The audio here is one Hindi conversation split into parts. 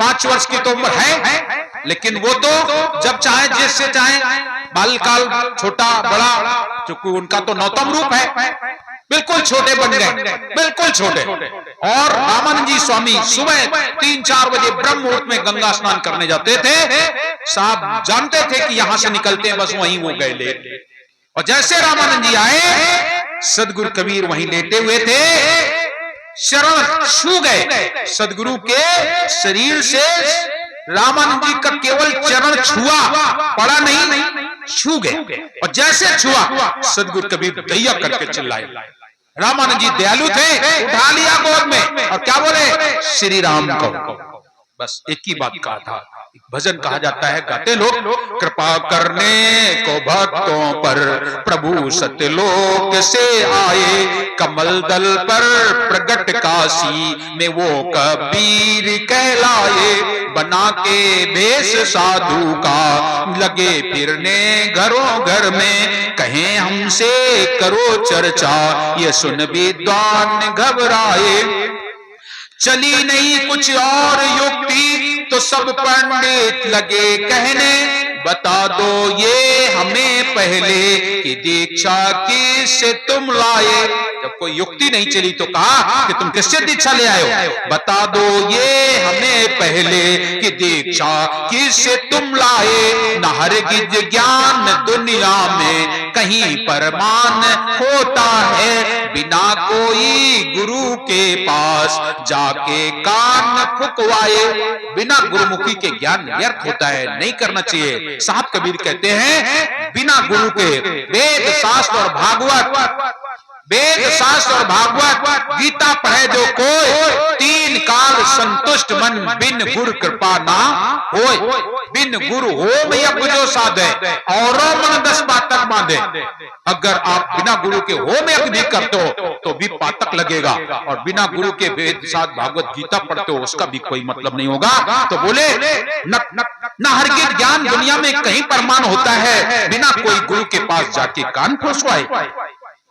5 वर्ष की तो उम्र है, लेकिन वो तो जब चाहे जिससे चाहे बालकाल छोटा बड़ा, चूंकि उनका तो 9तम रूप है, बिल्कुल छोटे बन गए, बिल्कुल छोटे। और रामानंद जी स्वामी सुबह 3-4 बजे ब्रह्म मुहूर्त में गंगा स्नान करने जाते थे। साहब जानते थे कि यहां से निकलते हैं बस वहीं वो गए लेट। और जैसे रामानंद जी आए, सदगुरु कबीर वहीं लेटे हुए थे, शरण छू गए सदगुरु के शरीर से। रामानंद जी का केवल चरण छुआ, पड़ा नहीं, छू गए। और जैसे छुआ, सदगुरु कबीर दैया करके चिल्लाए। रामानंद जी दयालु थे, उठा लिया गोद में और क्या बोले, श्री राम को। बस एक ही बात कहा था। भजन कहा जाता है, गाते लोग, कृपा करने को भक्तों पर प्रभु सत्यलोक से आए, कमल दल पर प्रगट काशी में वो कबीर कहलाए, बना के भेष साधु का लगे फिरने घरों घर में, कहें हमसे करो चर्चा ये सुन विद्वान घबराए, चली नहीं कुछ और युक्ति तो सब पंडित लगे कहने, बता दो ये हमें पहले कि दीक्षा किससे तुम लाए। जब कोई युक्ति नहीं चली तो कहा कि तुम किससे दीक्षा ले आए हो, बता दो ये हमें पहले कि दीक्षा किससे तुम लाए, न हरगिज ज्ञान दुनिया में कहीं परमान होता है, बिना कोई गुरु के पास जाके कान फुकवाए, बिना गुरुमुखी के ज्ञान व्यर्थ होता है, नहीं करना चाहिए। साहब कबीर कहते हैं, बिना गुरु के वेद शास्त्र और भागवत, वेद शास्त्र और भागवत गीता पढ़े जो कोई, 3 काल संतुष्ट मन बिन गुरु कृपा ना होय, बिन गुरु हो यज्ञ जो साधे और मन 10 पातक बांधे। अगर आप बिना गुरु के हो में यज्ञ करते हो तो भी पातक लगेगा, और बिना गुरु के वेद शास्त्र भागवत गीता पढ़ते हो उसका भी कोई मतलब नहीं होगा। तो बोले न हरगिज ज्ञान दुनिया में कहीं प्रमाण होता है, बिना कोई गुरु के पास जाके कान फुसवाए।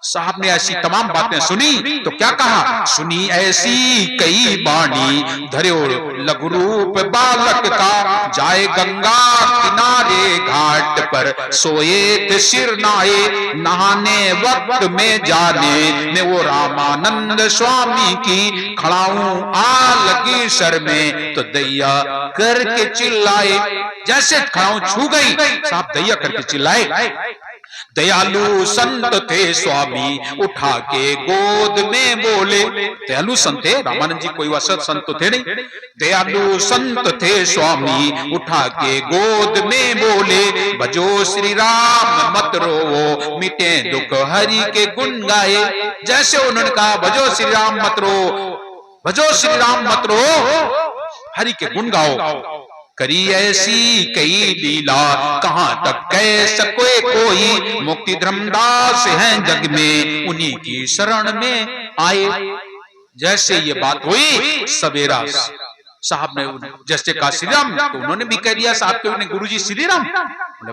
साहब ने ऐसी तमाम बातें सुनी तो क्या कहा, सुनी ऐसी कई बाणी धर्यो लघु रूप बालक का, जाए गंगा किनारे घाट पर सोए थे सिर नाए, नहाने वक्त में जाने में वो रामानंद स्वामी की, खड़ाऊं आ लगी सर में तो दैया करके चिल्लाए। जैसे खड़ाऊं छू गई, साहब दैया करके चिल्लाए। दयालु संत थे स्वामी उठा के गोद में बोले, दयालु संत थे रामानंद जी, कोई वसत संत तो थे नहीं। दयालु संत थे स्वामी उठा के गोद में बोले, भजो श्री राम मत रोवो मिटे दुख हरि के गुण गाए। जैसे उन्होंने कहा भजो श्री राम मत रो, भजो श्री राम मत रो, हरि के गुण गाओ। करी ऐसी कई लीला कहां तक कह सकोए कोई, मुक्ति धर्मदास हैं जग में उन्हीं की शरण में आए। जैसे ये बात हुई सवेरा साहब ने जैसे कहा श्री राम, तो उन्होंने भी कह दिया साहब के गुरुजी श्री राम।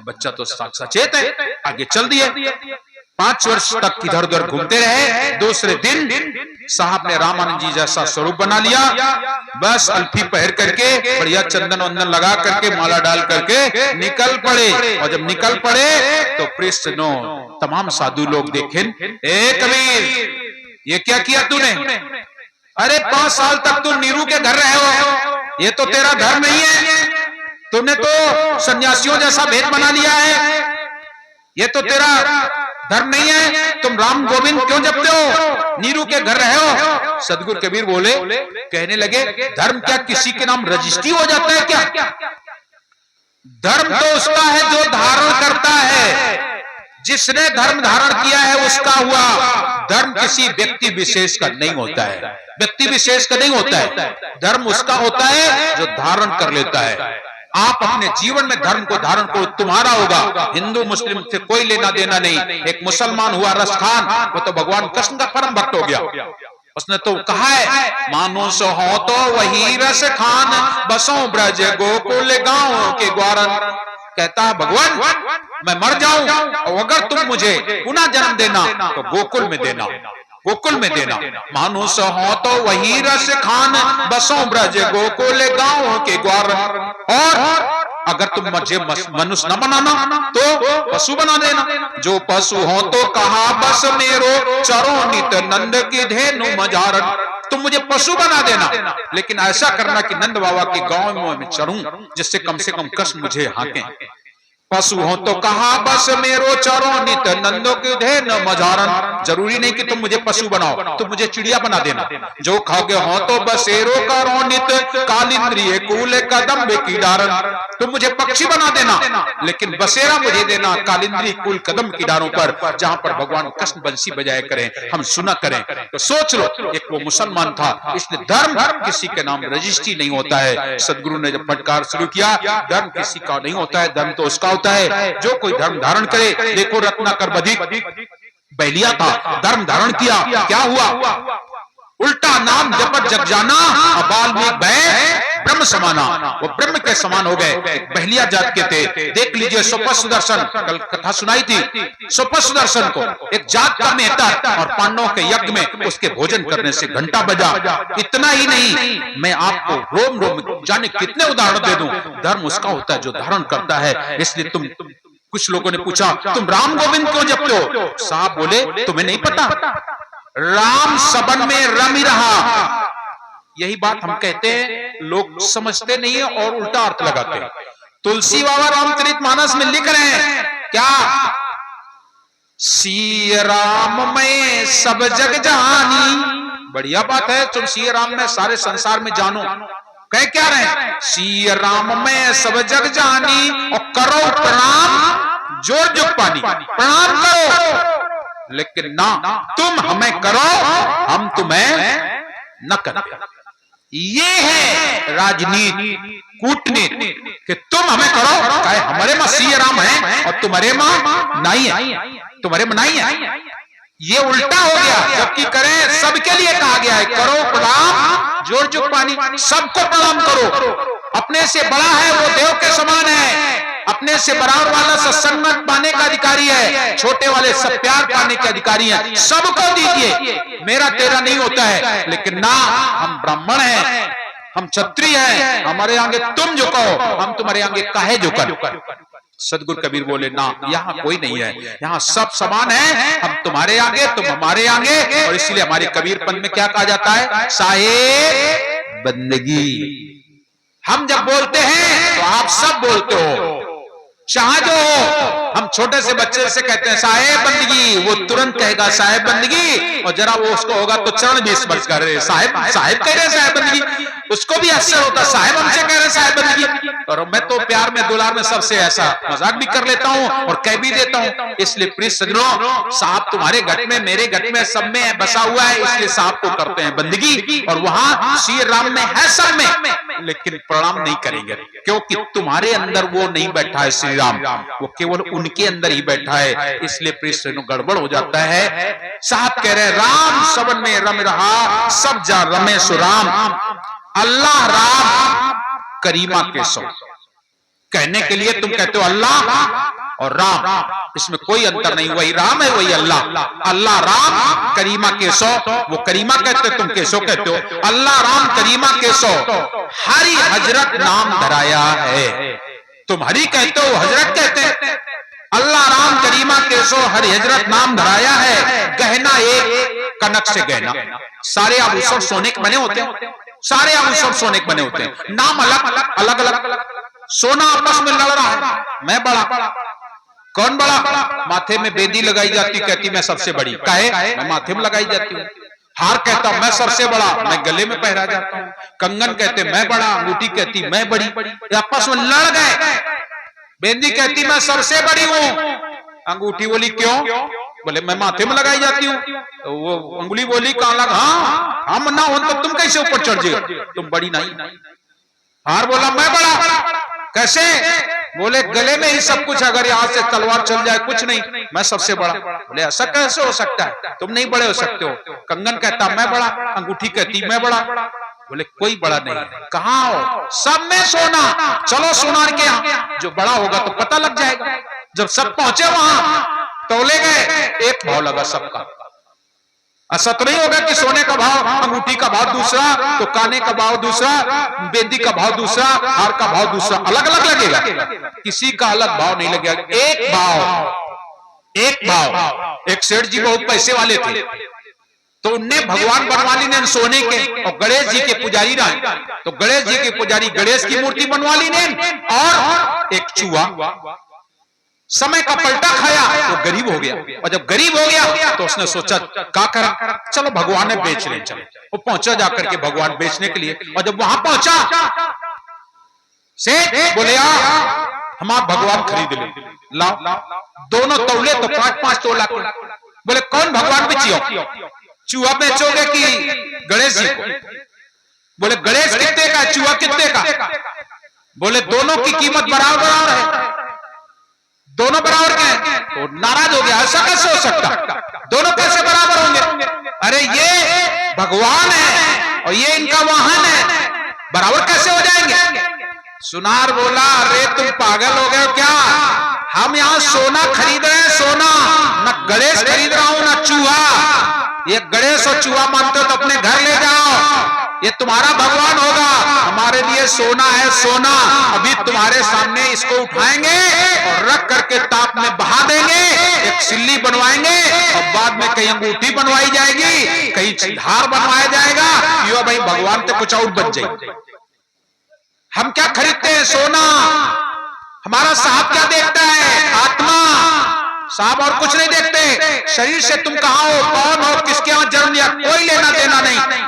बच्चा तो सचेत है, आगे चल दिए। 5 वर्ष तक इधर उधर घूमते रहे। दूसरे दिन साहब ने रामानंद जी जैसा स्वरूप बना लिया, बस अल्फी पहन करके बढ़िया चंदन वंदन लगा करके माला डाल करके निकल पड़े। और जब निकल पड़े तो पृष्ठनो तमाम साधु लोग देखे, ए कबीर ये क्या किया तूने, अरे 5 साल तक तू नीरू के घर रहे हो, ये तो तेरा धर्म नहीं है, तूने तो सन्यासियों जैसा भेद बना लिया है, ये तो तेरा धर्म नहीं है, तुम राम गोविंद क्यों जपते हो, नीरू के घर रहे हो। सदगुरु कबीर बोले, कहने लगे धर्म क्या किसी के नाम रजिस्ट्री हो जाता है क्या, धर्म तो उसका है जो धारण करता है, जिसने धर्म धारण किया है उसका हुआ, धर्म किसी व्यक्ति विशेष का नहीं होता है, व्यक्ति विशेष का नहीं होता है, धर्म उसका होता है जो धारण कर लेता है। आप अपने जीवन में धर्म को धारण करो, तुम्हारा होगा, हिंदू मुस्लिम से कोई लेना देना नहीं। एक मुसलमान हुआ रस खान, वो तो भगवान कृष्ण का परम भक्त हो गया, उसने तो कहा है मानुष हो तो वही रस खान, बसों ब्रज गोकुल गांव के ग्वारन। कहता है भगवान मैं मर जाऊं और अगर तुम मुझे पुनः जन्म देना तो गोकुल में देना, गोकुल में देना। मानुष हो तो वही रस खान, बसों ब्रज गोकुल गांव के ग्वार। और अगर तुम मुझे मनुष्य न बनाना तो पशु बना देना। जो पशु हो तो कहा बस मेरो, चरो नित नंद की धेनु मझारन। तुम मुझे पशु बना देना, लेकिन ऐसा करना कि नंद बाबा के गांव में मैं चरूं, जिससे कम से कम कष्ट मुझे हाके। पशु हो तो कहा बस मेरो, चरो नित नंदो के धेन मझारन। जरूरी नहीं कि तुम मुझे पशु बनाओ, तुम मुझे चिड़िया बना देना। जो खाओगे हो तो बसेरो करो नित, कालिंद्रिय कूल कदम की डारन। तुम मुझे पक्षी बना देना, लेकिन बसेरा मुझे देना कालिंद्री कुल कदम की डारों पर, जहां पर भगवान कृष्ण बंसी बजाया करें, हम सुना करें। तो सोच लो, एक वो मुसलमान था, इसने धर्म किसी के नाम रजिस्ट्री नहीं होता है। सदगुरु ने जब फटकार शुरू किया, धर्म किसी का नहीं होता है, धर्म तो उसका होता है जो कोई धर्म धारण करे। देखो रत्नाकर बधिक बहलिया था, धर्म धारण किया, क्या हुआ? उल्टा नाम जपत जग जाना, अबाल में भय ब्रह्म समाना। वो ब्रह्म के समान हो गए। बहलिया जात के थे। देख लीजिए सोपा सुदर्शन, कल कथा सुनाई थी। सोपा सुदर्शन को एक जात का मेहतर, और पांडवों के यज्ञ में उसके भोजन करने से घंटा बजा। इतना ही नहीं, मैं आपको रोम रोम जाने कितने उदाहरण दे दूं। धर्म उसका होता है जो धारण करता है। इसलिए तुम कुछ लोगों ने पूछा, तुम राम गोविंद क्यों जपते हो? साहब बोले, तुम्हें नहीं पता, राम सबन में रम रहा। यही बात हम कहते हैं, लोग समझते नहीं है और उल्टा अर्थ लगाते हैं। तुलसी बाबा रामचरितमानस में लिख रहे हैं क्या? सिय राम में सब जग जानी। बढ़िया बात है, तुम सिय राम में सारे संसार में जानो। कह क्या रहे? सिय राम में सब जग जानी, और करो प्रणाम जोर जुग पानी। प्रणाम करो, लेकिन ना तुम हमें करो, हम तुम्हें न करते। ये है राजनीति, कूटनीति, कि तुम हमें करो, कहे हमारे मां सिया राम है और तुम्हारे मां नहीं है, तुम्हारे मां नहीं है। ये उल्टा हो गया। जबकि करें सबके लिए कहा गया है, करो प्रणाम जोर जुग पानी, सबको प्रणाम करो। अपने से बड़ा है वो देव के समान है, अपने से बराबर वाला सत्संग पाने का अधिकारी है, छोटे वाले सब प्यार पाने के अधिकारी हैं। सबको दीजिए, मेरा तेरा नहीं होता है। लेकिन ना, हम ब्राह्मण हैं, हम क्षत्रिय हैं, हमारे आगे तुम झुको, हम तुम्हारे आगे काहे झुकन। सदगुरु कबीर बोले, ना, यहाँ कोई नहीं है, यहाँ सब समान है। हम तुम्हारे आगे, तुम हमारे आगे। और इसलिए हमारे कबीर पंथ में क्या कहा जाता है? साहेब बंदगी। हम जब बोलते हैं तो आप सब बोलते हो, चाहे जो हम छोटे से बच्चे से कहते हैं साहेब बंदगी, वो तुरंत कहेगा साहेब बंदगी, और जरा वो उसको होगा तो चरण भी स्पर्श कर रहे, साहेब साहेब कह रहे साहेब बंदगी। उसको भी असर होता, साहेब हमसे कह रहे साहेब बंदगी। और मैं तो प्यार में दुलार में सबसे ऐसा मजाक भी कर लेता हूँ और कह भी देता हूँ। इसलिए प्रिय सज्जनों, साहब तुम्हारे घट में, मेरे घट में, सब में बसा हुआ है, इसलिए साहब को करते हैं बंदगी। और वहां श्री राम में है सब में, लेकिन प्रणाम नहीं करेंगे, क्योंकि तुम्हारे अंदर वो नहीं बैठा है श्री राम, वो केवल उनके अंदर ही बैठा है। इसलिए प्रिय गड़बड़ हो जाता है। साहब कह रहे राम सबन में रम रहा, सब जा रमे सुराम। अल्लाह राम करीमा के सो कहने के लिए तुम कहते हो अल्लाह और राम, इसमें कोई अंतर नहीं, वही राम है वही अल्लाह। अल्लाह राम करीमा के सो, वो करीमा कहते हो, तुम केसो कहते हो। अल्लाह राम करीमा के सो, हरि हजरत नाम धराया है। तुम हरि कहते हो, हजरत कहते हैं। अल्लाह राम करीमा के सो, हरि हजरत नाम धराया है। गहना एक कनक से गहना, सारे आभूषण सोने के बने होते हैं, सारे आभूषण सोने के बने होते हैं, नाम अलग अलग अलग। सोना आपस में लड़ रहा है, मैं बड़ा, कौन बड़ा? माथे में बेदी लगाई जाती, कहती मैं सबसे बड़ी, काहे? मैं माथे में लगाई जाती हूँ। हार कहता मैं सबसे बड़ा, मैं गले में पहरा जाता हूँ। कंगन कहते मैं बड़ा, अंगूठी कहती मैं बड़ी, आपस में लड़ गए। बेदी कहती मैं सबसे बड़ी हूँ, अंगूठी बोली क्यों? बोले मैं माथे में लगाई जाती हूँ। तो वो अंगुली बोली कहाँ लगा? हाँ, हम ना हो तो तुम कैसे ऊपर चढ़ जाओ, तुम बड़ी नहीं। हार बोला मैं बड़ा, कैसे? बोले गले में ही सब कुछ, अगर यहाँ से तलवार चल जाए कुछ नहीं, मैं सबसे बड़ा। बोले ऐसा कैसे हो सकता है, तुम नहीं बड़े हो सकते हो। कंगन कहता मैं बड़ा, अंगूठी कहती मैं बड़ा। बोले कोई बड़ा नहीं है। कहाँ हो? सब में सोना, चलो सोनार के यहाँ, जो बड़ा होगा तो पता लग जाएगा। जब सब पहुंचे वहां तोले गए, एक भाव लगा सबका, ऐसा तो नहीं होगा कि सोने का भाव, अंगूठी का भाव दूसरा, तो काने का भाव दूसरा, बेदी का भाव दूसरा, हार का भाव दूसरा, अलग अलग लगेगा। किसी का अलग भाव नहीं लगेगा, एक भाव, एक भाव। एक सेठ जी बहुत पैसे वाले थे, तो उनने भगवान बनवा ली ने सोने के, और गणेश जी के पुजारी रहे, तो गणेश जी के पुजारी गणेश की मूर्ति बनवा ली ने, और एक चूहा समय का पलटा खाया, वो गरीब हो गया। और जब गरीब हो गया तो उसने सोचा क्या करा, चलो भगवान ने बेच ले। चलो वो पहुंचा जाकर के भगवान बेचने के लिए, और जब वहां पहुंचा सेठ बोले हम आप भगवान खरीद ले, लाओ। दोनों तौले तो 5-5 तोला के। बोले कौन भगवान बेचियो, चूहा बेचोगे कि गणेश जी को? बोले गणेश कितने का, चूहा कितने का? बोले दोनों की कीमत बराबर बराबर है, दोनों बराबर के हैं। तो नाराज हो गया, ऐसा कैसे हो सकता, दोनों कैसे बराबर होंगे? अरे ये भगवान है और ये इनका वाहन है, बराबर कैसे हो जाएंगे? सुनार बोला अरे तुम पागल हो गए क्या, हम यहाँ सोना खरीद रहे हैं, सोना, न गणेश खरीद रहा हूं न चूहा। ये गणेश और चूहा मानते हो तो अपने घर ले जाओ, ये तुम्हारा भगवान होगा, हमारे लिए सोना है सोना। अभी तुम्हारे सामने इसको उठाएंगे और रख करके ताप में बहा देंगे, एक सिल्ली बनवाएंगे, और बाद में कहीं अंगूठी बनवाई जाएगी, कहीं धार बनवाया जाएगा, यो भाई भगवान तो कुछ और बच जाएगी। हम क्या खरीदते हैं, सोना। हमारा साहब क्या देखता है, आत्मा। साहब और कुछ नहीं देखते, शरीर से तुम कहां हो, कौन हो, किसके यहां जन्म लिया, कोई लेना देना नहीं।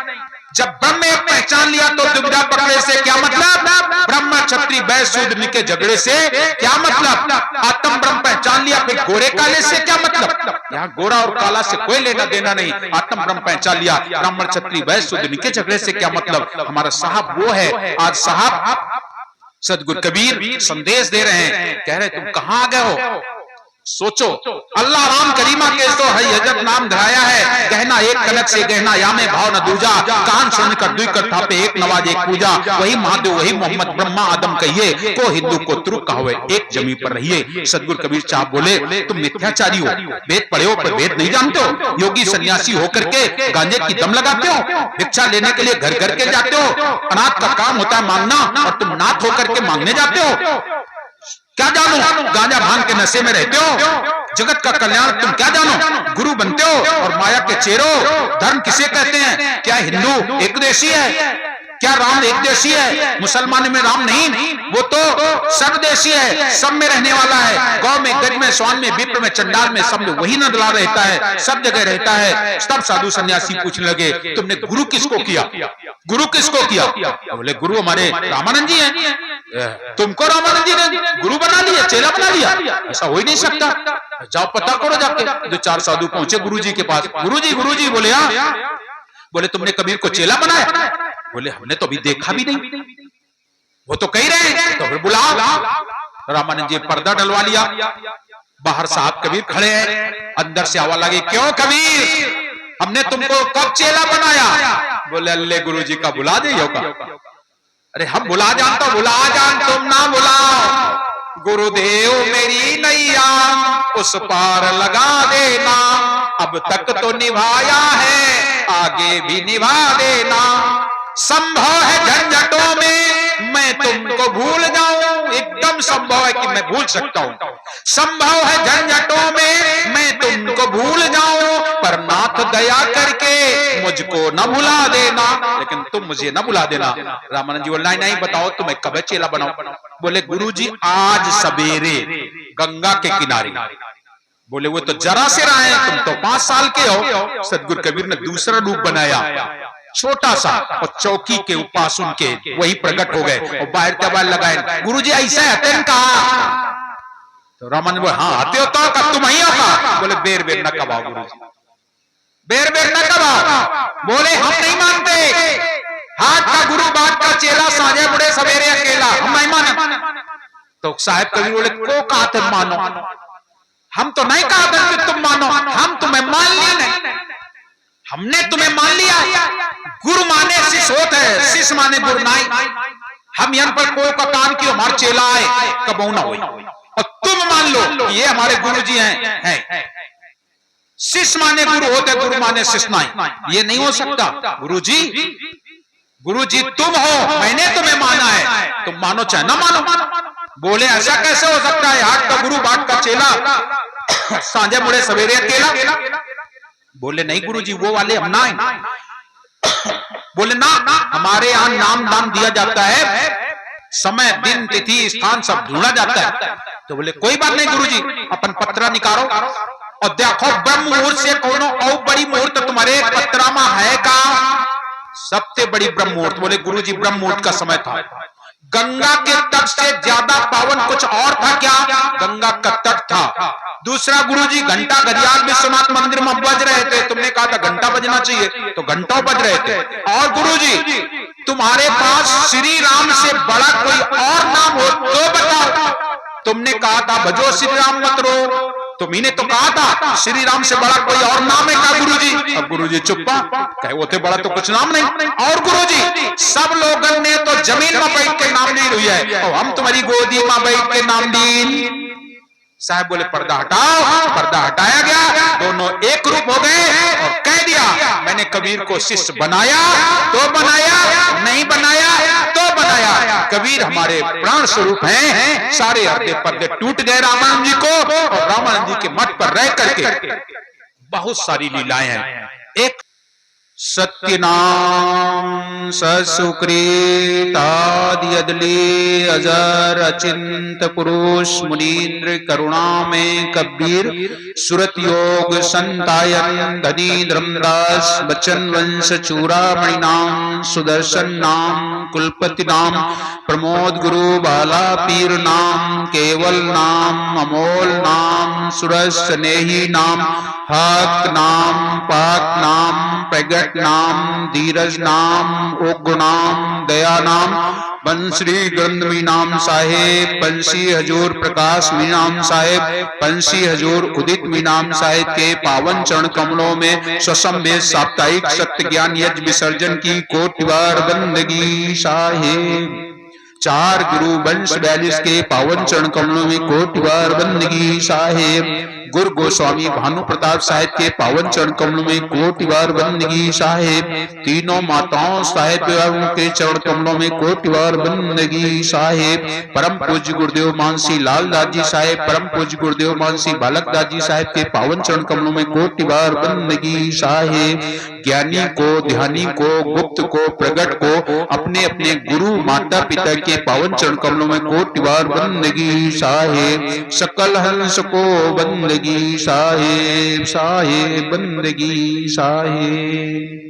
जब ब्रह्म एक पहचान लिया तो दुविधा पकड़े से क्या मतलब, ब्रह्म क्षत्रिय वैश्य शूद्र के झगड़े से क्या मतलब, आत्म ब्रह्म पहचान लिया, फिर गोरे काले से क्या मतलब, यहाँ गोरा और काला से कोई लेना देना नहीं। आत्म ब्रह्म पहचान लिया, ब्राह्मण क्षत्रिय वैश्य शूद्र के झगड़े से क्या मतलब। हमारा साहब वो है। आज साहब सदगुरु कबीर संदेश दे रहे हैं, कह रहे तुम कहां आ गए हो, सोचो। अल्लाह राम करीमा के तो है हजरत नाम धराया है, गहना एक कनक से गहना यामे भाव न दूजा, कान सुन कर दुई कर थापे एक नवाज एक पूजा, वही महादेव वही मोहम्मद ब्रह्मा आदम कहिए, को हिंदू को तुर्क कहावे एक जमी पर रहिए। सदगुरु कबीर साहब बोले तुम मिथ्याचारी हो, वेद पढ़े हो पर वेद नहीं जानते हो, योगी सन्यासी होकर के गांजे की दम लगाते हो, भिक्षा लेने के लिए घर घर के जाते हो, अनाथ का काम होता है मांगना, और तुम नाथ होकर के मांगने जाते हो। क्या जानो, गांजा भांग के नशे में रहते हो, जगत का कल्याण तुम क्या जानो, गुरु बनते हो और माया के चेरो। धर्म किसे कहते हैं, क्या हिंदू एक देशी है, क्या राम एक देशी है, मुसलमान में राम नहीं, वो तो सर्वदेशी है, सब में रहने वाला है। गौ में, गज में, स्वान में, विप्र में, चंडाल में, सब में वही नदला रहता है, सब जगह रहता है। तब साधु सन्यासी पूछने लगे तुमने गुरु किसको किया, गुरु किसको किया? बोले गुरु हमारे रामानंद जी हैं। तुमको रामानंद जी ने गुरु बना लिया, चेला बना लिया? ऐसा हो ही नहीं सकता, जाओ पता करो जाके। 2-4 साधु पहुंचे गुरु जी के पास, गुरु जी बोले हाँ। बोले तुमने कबीर को चेला बनाया? बोले हमने तो अभी देखा भी नहीं, वो तो कह रहे हैं। तो फिर बुलाओ। रामानंद जी पर्दा डलवा लिया, बाहर साहब कबीर खड़े हैं, अंदर से आवाज लगी क्यों कबीर हमने तुमको कब चेला बनाया? बोले अल्ले गुरु जी का बुला दे का। अरे हम बुला जानता, बुला जान तुम ना बुलाओ, गुरुदेव मेरी नैया उस पार लगा देना, अब तक तो निभाया है आगे भी निभा देना। संभव है झंझटों में मैं तुमको भूल जाऊं, एकदम संभव है कि मैं भूल सकता हूं। संभव है झंझटों में मैं तुमको भूल जाऊं, पर नाथ दया करके मुझको न भुला देना, लेकिन तुम मुझे न भुला देना। रामानंद जी बोले नहीं बताओ तुम्हें कब चेला बनाओ? बोले गुरुजी आज सवेरे गंगा के किनारे। बोले वो तो जरा से रहा है, तुम तो 5 साल के हो। सदगुरु कबीर ने दूसरा रूप बनाया, छोटा सा, और चौकी के उपास उनके वही प्रकट हो गए और बाहर तबाल लगाए। गुरुजी ऐसा है कहा? तो रामानंद बोले हाँ आते हो तो कब तुम ही होगा? बोले बेर बेर न कबाओ गुरुजी, बेर बेर न कबाओ। बोले हम नहीं मानते, हाथ का गुरु बात का चेला, साझे बुढ़े सवेरे अकेला, हम नहीं माने। तो साहब कबीर बोले को कहा तुम मानो, हम तो नहीं कहा था कि तुम मानो, हम तुम्हें मान लिया नहीं, हमने तुम्हें मान लिया। गुरु माने शिष्य होते है, शिष्य माने गुरु नहीं। हम यहाँ पर कोई का काम किया हमारे चेला आए कबू ना हुई, और तुम मान लो कि ये हमारे गुरु जी हैं। शिष्य माने गुरु होते, गुरु माने शिष्य नहीं, ये नहीं हो सकता। गुरुजी तुम हो, मैंने तुम्हें माना है, तुम मानो चाहे ना मानो। बोले ऐसा कैसे हो सकता है, हाथ का गुरु बाट का चेला, सांझे मुड़े सवेरे अकेला। बोले नहीं गुरुजी, वो वाले हम ना है। बोले ना, हमारे यहाँ नाम दाम दिया जाता है, समय दिन तिथि स्थान सब ढूंढा जाता है। तो बोले कोई बात नहीं गुरुजी, अपन पत्रा निकालो और देखो ब्रह्म मुहूर्त से कोनो और बड़ी मुहूर्त तुम्हारे पत्रा में है का? सबसे बड़ी ब्रह्म मुहूर्त। बोले गुरुजी ब्रह्म मुहूर्त का समय था। गंगा के तट से ज्यादा पावन कुछ और था क्या? गंगा का तट था। दूसरा गुरुजी घंटा घड़ियाल विश्वनाथ मंदिर में बज रहे थे, तुमने कहा था घंटा बजना चाहिए, तो घंटों बज रहे थे। और गुरुजी तुम्हारे पास श्री राम से बड़ा कोई और नाम हो तो बताओ, तुमने कहा था भजो श्री राम मत रो, तुम्ही ने तो कहा था श्री राम से बड़ा कोई और नाम है क्या गुरुजी? अब गुरुजी चुप्पा, कहे वो थे बड़ा तो कुछ नाम नहीं। और गुरुजी सब लोगों ने तो जमीन में बैठ के नाम ली हुई है, और हम तुम्हारी गोदी में बैठ के नाम दी। साहब बोले पर्दा हटाओ। पर्दा हटाया गया, दोनों एक रूप हो गए और कह दिया मैंने कबीर को शिष्य बनाया तो बनाया, नहीं बनाया तो बनाया। कबीर हमारे प्राण स्वरूप हैं। सारे अर्धे पर्दे टूट गए रामानंद जी को, और रामानंद जी के मठ पर रह करके बहुत सारी लीलाएं हैं। एक सत्य नाम ससुकृत आदि अदले अजर अचिंत पुरुष मुनीन्द्र करुणा में कबीर सुरत योग संतायन धनी धर्मदास बचन वंश चूड़ामणि नाम सुदर्शन नाम कुलपति नाम प्रमोद गुरु बाला पीर नाम केवल नाम अमोल नाम सुरस स्नेही नाम हक नाम पाक नाम प्रगट नाम धीरज नाम उग्र नाम दया नाम बंश्री ग्रंथमी नाम साहेब पंशी हजूर प्रकाश मी नाम साहेब पंशी हजूर उदित मी नाम साहेब के पावन चरण कमलों में स्वसंवेद साप्ताहिक सत्य ज्ञान यज्ञ विसर्जन की कोटि बार बंदगी साहेब। चार गुरु वंश 42 के पावन चरण कमलों में कोटि बार बंदगी साहेब। गुरु गोस्वामी भानु प्रताप साहिब के पावन चरण कमलों में कोटि बार बंदगी साहेब। तीनों माताओं साहेब के चरण कमलों में कोटि बार बंदगी साहेब। परम पूज्य गुरुदेव मानसी लाल दास जी साहेब, परम पूज्य गुरुदेव मानसी बालक दास जी साहेब के पावन चरण कमलों में कोटि बार बंदगी साहेब। ज्ञानी को, ध्यानी को, गुप्त को, प्रगट को, अपने अपने गुरु माता पिता के पावन चरण कमलों में कोटि बार बंदगी साहेब। सकल हंस को बंदगी साहेब, साहेब बंदगी साहेब।